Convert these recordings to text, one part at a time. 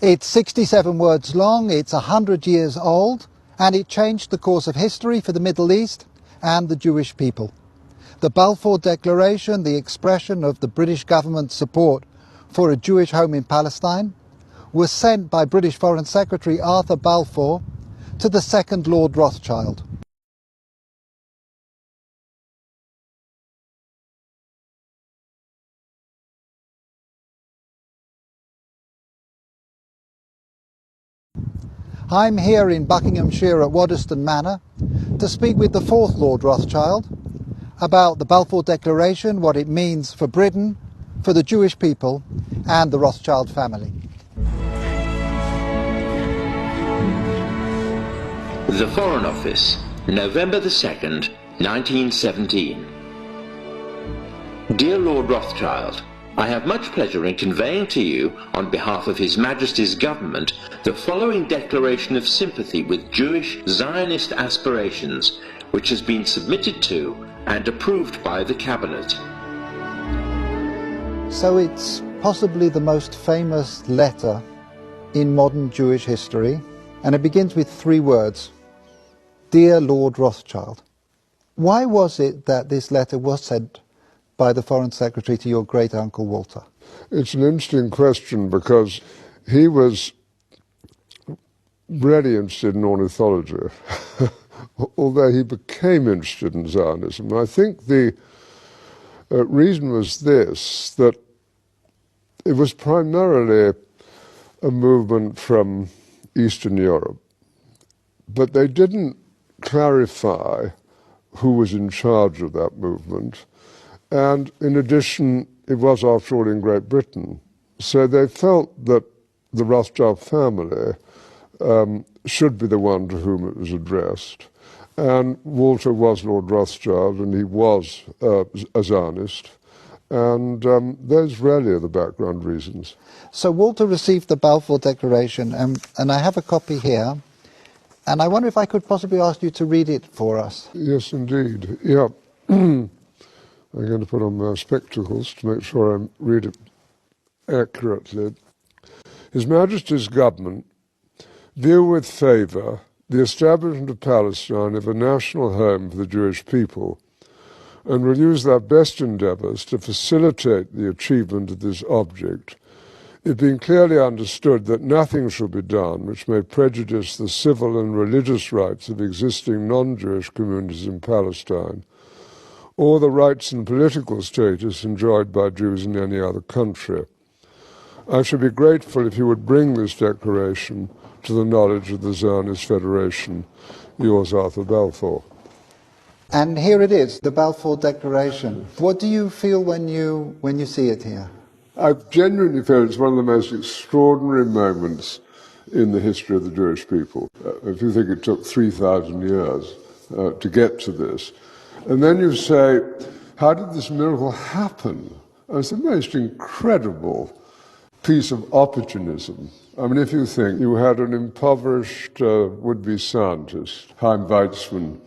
It's 67 words long, it's 100 years old, and it changed the course of history for the Middle East and the Jewish people. The Balfour Declaration, the expression of the British government's support for a Jewish home in Palestine, was sent by British Foreign Secretary Arthur Balfour to the second Lord Rothschild. I'm here in Buckinghamshire at Waddesdon Manor to speak with the fourth Lord Rothschild about the Balfour Declaration, what it means for Britain, for the Jewish people and the Rothschild family. The Foreign Office, November the 2nd, 1917. Dear Lord Rothschild, I have much pleasure in conveying to you, on behalf of His Majesty's Government, the following declaration of sympathy with Jewish Zionist aspirations, which has been submitted to and approved by the Cabinet. So it's possibly the most famous letter in modern Jewish history, and it begins with three words: Dear Lord Rothschild. Why was it that this letter was sent by the Foreign Secretary to your great-uncle Walter? It's an interesting question because he was really interested in ornithology, although he became interested in Zionism. I think the reason was this, that it was primarily a movement from Eastern Europe, but they didn't clarify who was in charge of that movement. And in addition, it was, after all, in Great Britain. So they felt that the Rothschild family should be the one to whom it was addressed. And Walter was Lord Rothschild, and he was a Zionist. And those really are the background reasons. So Walter received the Balfour Declaration, and I have a copy here. And I wonder if I could possibly ask you to read it for us. Yes, indeed. Yeah. I'm going to put on my spectacles to make sure I read it accurately. His Majesty's Government view with favour the establishment of Palestine as a national home for the Jewish people, and will use their best endeavours to facilitate the achievement of this object, it being clearly understood that nothing shall be done which may prejudice the civil and religious rights of existing non-Jewish communities in Palestine, or the rights and political status enjoyed by Jews in any other country. I should be grateful if you would bring this declaration to the knowledge of the Zionist Federation. Yours, Arthur Balfour. And here it is, the Balfour Declaration. What do you feel when you see it here? I genuinely feel it's one of the most extraordinary moments in the history of the Jewish people. If you think it took 3,000 years to get to this, and then you say, how did this miracle happen? And it's the most incredible piece of opportunism. I mean, if you think you had an impoverished would-be scientist, Chaim Weizmann,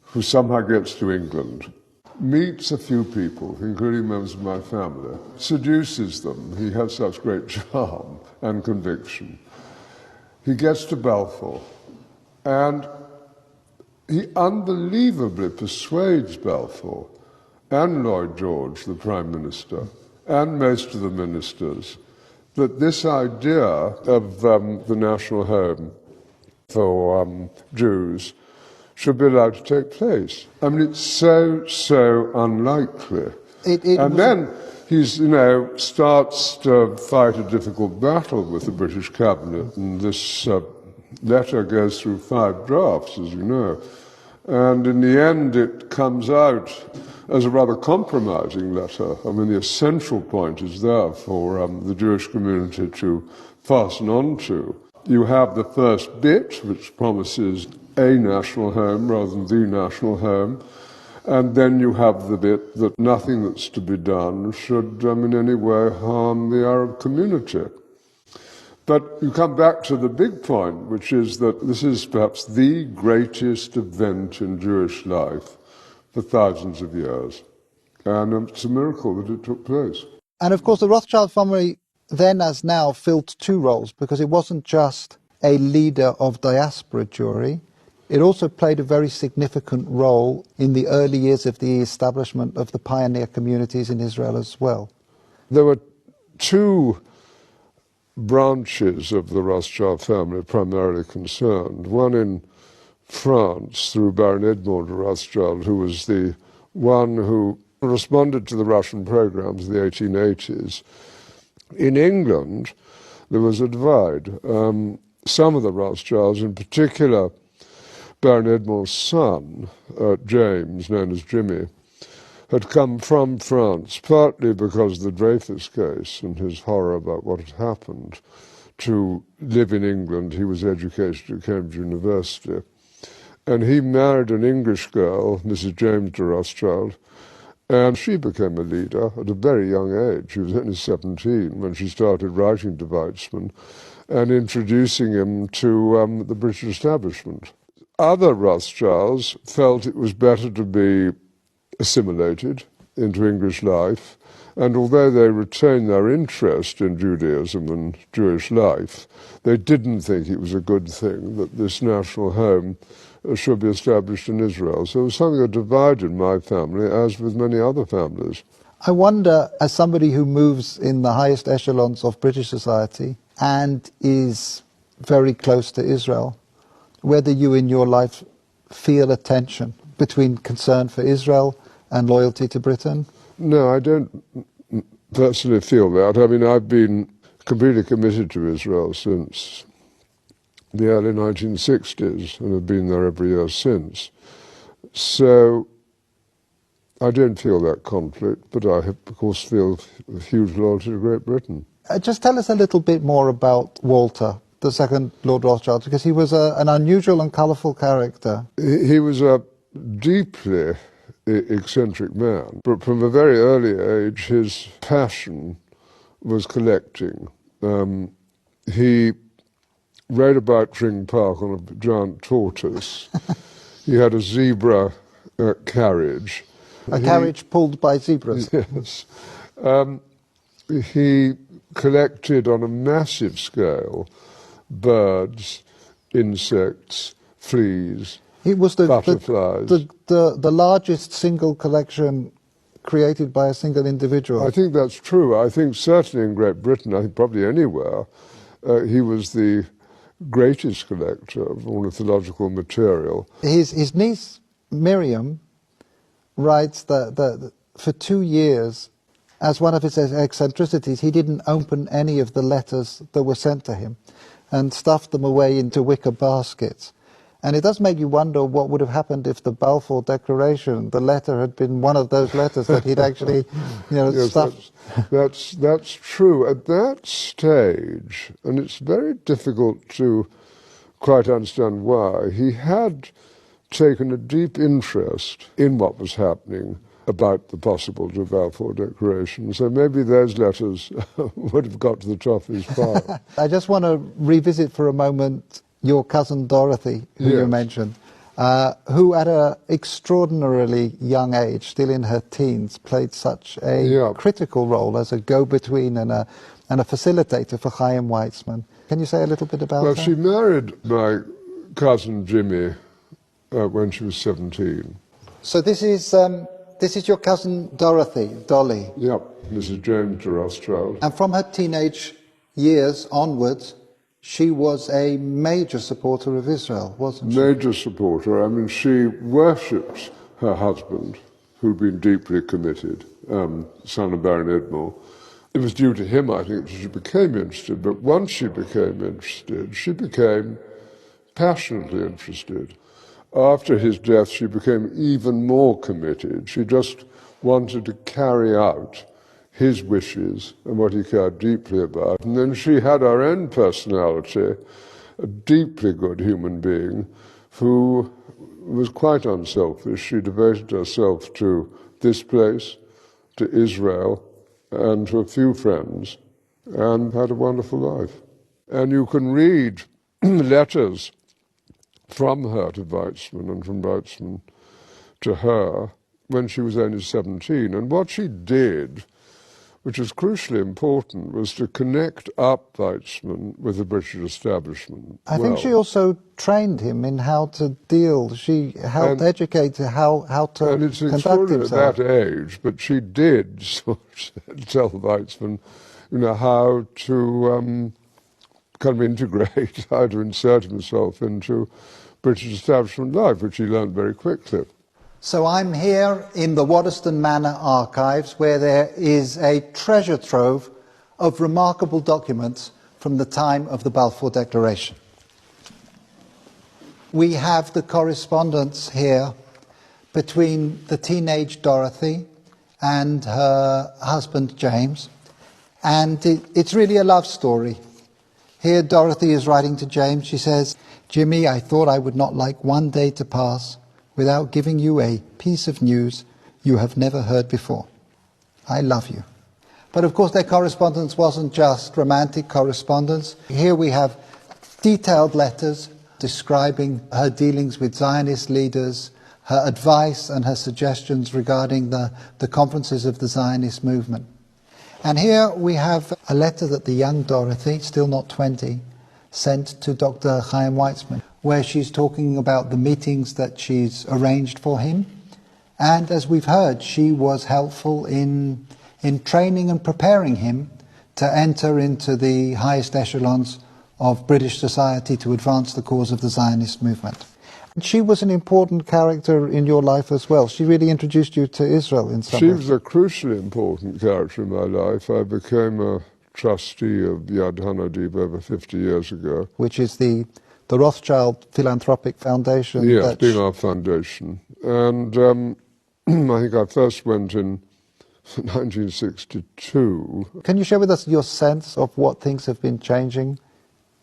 who somehow gets to England, meets a few people, including members of my family, seduces them. He has such great charm and conviction. He gets to Balfour, and he unbelievably persuades Balfour and Lloyd George, the Prime Minister, and most of the ministers, that this idea of the national home for Jews should be allowed to take place. I mean, it's so unlikely. And then he starts to fight a difficult battle with the British cabinet, and this letter goes through 5 drafts, as you know. And in the end, it comes out as a rather compromising letter. I mean, the essential point is there for the Jewish community to fasten on to. You have the first bit, which promises a national home rather than the national home, and then you have the bit that nothing that's to be done should in any way harm the Arab community. But you come back to the big point, which is that this is perhaps the greatest event in Jewish life for thousands of years. And it's a miracle that it took place. And of course, the Rothschild family then as now filled two roles, because it wasn't just a leader of diaspora Jewry, it also played a very significant role in the early years of the establishment of the pioneer communities in Israel as well. There were two branches of the Rothschild family primarily concerned. One in France through Baron Edmond de Rothschild, who was the one who responded to the Russian programs of the 1880s. In England, there was a divide. Some of the Rothschilds, in particular Baron Edmond's son, James, known as Jimmy, had come from France, partly because of the Dreyfus case and his horror about what had happened, to live in England. He was educated at Cambridge University. And he married an English girl, Mrs. James de Rothschild, and she became a leader at a very young age. She was only 17 when she started writing to Weizmann and introducing him to the British establishment. Other Rothschilds felt it was better to be assimilated into English life, and although they retained their interest in Judaism and Jewish life, they didn't think it was a good thing that this national home should be established in Israel. So it was something that divided my family, as with many other families. I wonder, as somebody who moves in the highest echelons of British society and is very close to Israel, whether you in your life feel a tension between concern for Israel and loyalty to Britain? No, I don't personally feel that. I mean, I've been completely committed to Israel since the early 1960s and have been there every year since. So I don't feel that conflict, but I, of course, feel a huge loyalty to Great Britain. Just tell us a little bit more about Walter, the second Lord Rothschild, because he was an unusual and colourful character. He was a deeply eccentric man, but from a very early age his passion was collecting. He rode about Tring Park on a giant tortoise. He had a zebra carriage. Carriage pulled by zebras. Yes. He collected on a massive scale birds, insects, fleas, It was butterflies. the largest single collection created by a single individual. I think that's true. I think certainly in Great Britain, I think probably anywhere, he was the greatest collector of ornithological material. His niece, Miriam, writes that for 2 years, as one of his eccentricities, he didn't open any of the letters that were sent to him and stuffed them away into wicker baskets. And it does make you wonder what would have happened if the Balfour Declaration, the letter, had been one of those letters that he'd actually, Yes, stuffed. That's true. At that stage, and it's very difficult to quite understand why, he had taken a deep interest in what was happening about the possibility of Balfour Declaration. So maybe those letters would have got to the top of his pile. I just want to revisit for a moment your cousin Dorothy, who you Yes. mentioned, who at an extraordinarily young age, still in her teens, played such a critical role as a go-between and a facilitator for Chaim Weizmann. Can you say a little bit about Well, her? she married my cousin Jimmy when she was 17. So this is your cousin Dorothy, Dolly. Yep, Mrs. James de Rothschild. And from her teenage years onwards, she was a major supporter of Israel, wasn't she? Major supporter. I mean, she worshipped her husband, who'd been deeply committed, son of Baron Edmond. It was due to him, I think, that she became interested. But once she became interested, she became passionately interested. After his death, she became even more committed. She just wanted to carry out his wishes and what he cared deeply about. And then she had her own personality, a deeply good human being who was quite unselfish. She devoted herself to this place, to Israel, and to a few friends, and had a wonderful life. And you can read letters from her to Weizmann and from Weizmann to her when she was only 17. And what she did which was crucially important, was to connect up Weizmann with the British establishment. I think she also trained him in how to deal. She helped educate how to and it's conduct extraordinary himself. at that age, but she did sort of tell Weizmann, how to kind of integrate, how to insert himself into British establishment life, which he learned very quickly. So I'm here in the Waddesdon Manor archives, where there is a treasure trove of remarkable documents from the time of the Balfour Declaration. We have the correspondence here between the teenage Dorothy and her husband James, and it's really a love story. Here Dorothy is writing to James. She says, "Jimmy, I thought I would not like one day to pass without giving you a piece of news you have never heard before. I love you." But of course their correspondence wasn't just romantic correspondence. Here we have detailed letters describing her dealings with Zionist leaders, her advice and her suggestions regarding the conferences of the Zionist movement. And here we have a letter that the young Dorothy, still not 20, sent to Dr. Chaim Weizmann, where she's talking about the meetings that she's arranged for him. And as we've heard, she was helpful in training and preparing him to enter into the highest echelons of British society to advance the cause of the Zionist movement. She was an important character in your life as well. She really introduced you to Israel in some way. She was a crucially important character in my life. I became a trustee of Yad Hanadiv over 50 years ago. Which is the Rothschild Philanthropic Foundation. Yes, being our foundation. And I think I first went in 1962. Can you share with us your sense of what things have been changing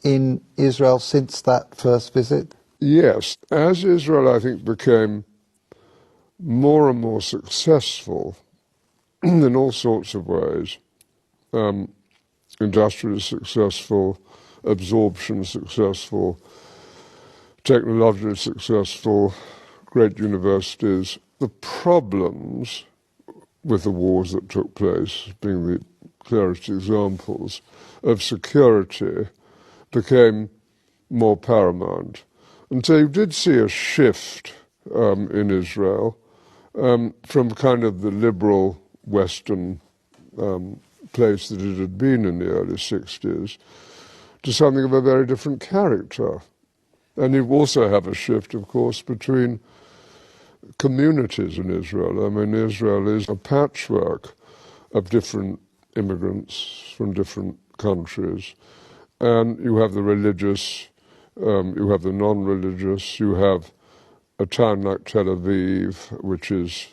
in Israel since that first visit? Yes. As Israel, I think, became more and more successful in all sorts of ways, industrially successful, absorption successful, technologically successful, great universities, the problems with the wars that took place, being the clearest examples, of security became more paramount. And so you did see a shift in Israel from kind of the liberal Western place that it had been in the early 60s to something of a very different character. And you also have a shift, of course, between communities in Israel. I mean, Israel is a patchwork of different immigrants from different countries. And you have the religious, you have the non-religious, you have a town like Tel Aviv, which is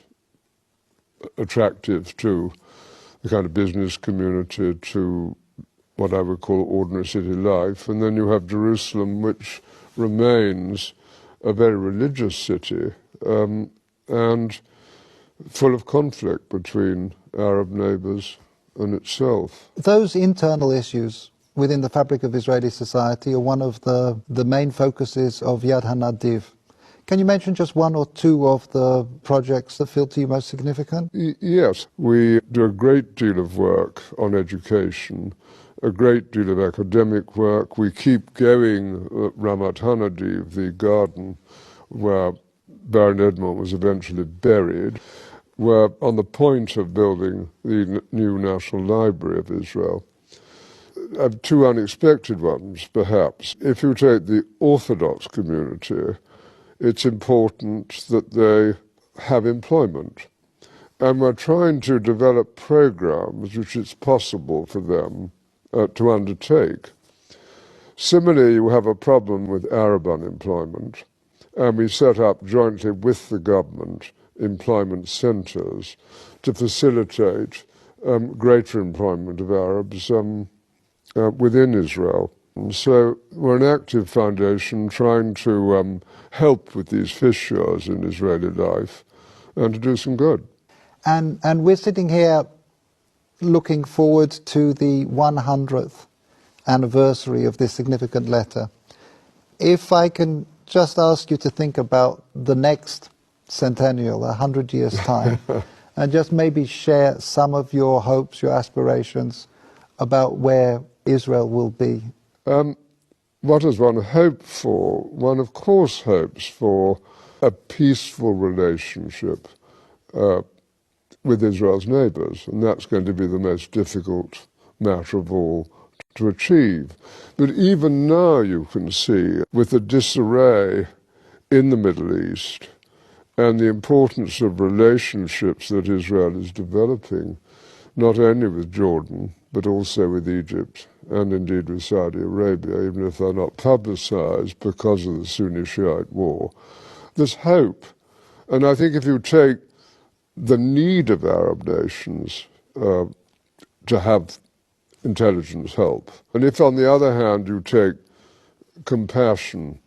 attractive to the kind of business community, to what I would call ordinary city life. And then you have Jerusalem, which remains a very religious city and full of conflict between Arab neighbors and itself. Those internal issues within the fabric of Israeli society are one of the main focuses of Yad Hanadiv. Can you mention just one or two of the projects that feel to you most significant? Yes, we do a great deal of work on education, a great deal of academic work. We keep going at Ramat Hanadiv, the garden where Baron Edmond was eventually buried. We're on the point of building the new National Library of Israel. Two unexpected ones, perhaps. If you take the Orthodox community, it's important that they have employment. And we're trying to develop programs which it's possible for them to undertake. Similarly, you have a problem with Arab unemployment, and we set up jointly with the government employment centres to facilitate greater employment of Arabs within Israel. And so we're an active foundation trying to help with these fissures in Israeli life and to do some good. And we're sitting here looking forward to the 100th anniversary of this significant letter. If I can just ask you to think about the next centennial, 100 years' time, and just maybe share some of your hopes, your aspirations about where Israel will be. What does one hope for? One, of course, hopes for a peaceful relationship with Israel's neighbours, and that's going to be the most difficult matter of all to achieve. But even now you can see, with the disarray in the Middle East and the importance of relationships that Israel is developing, not only with Jordan, but also with Egypt and indeed with Saudi Arabia, even if they're not publicized because of the Sunni-Shiite war, there's hope. And I think if you take the need of Arab nations to have intelligence help, and if on the other hand you take compassion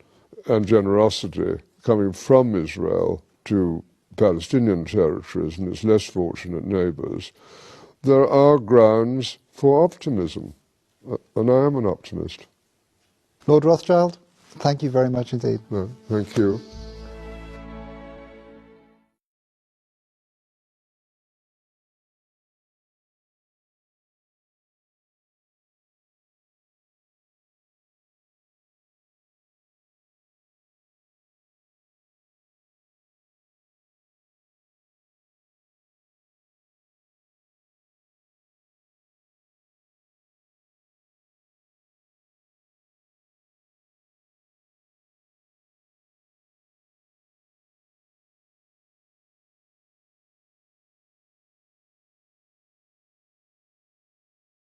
and generosity coming from Israel to Palestinian territories and its less fortunate neighbours, there are grounds for optimism, and I am an optimist. Lord Rothschild, thank you very much indeed. No, thank you.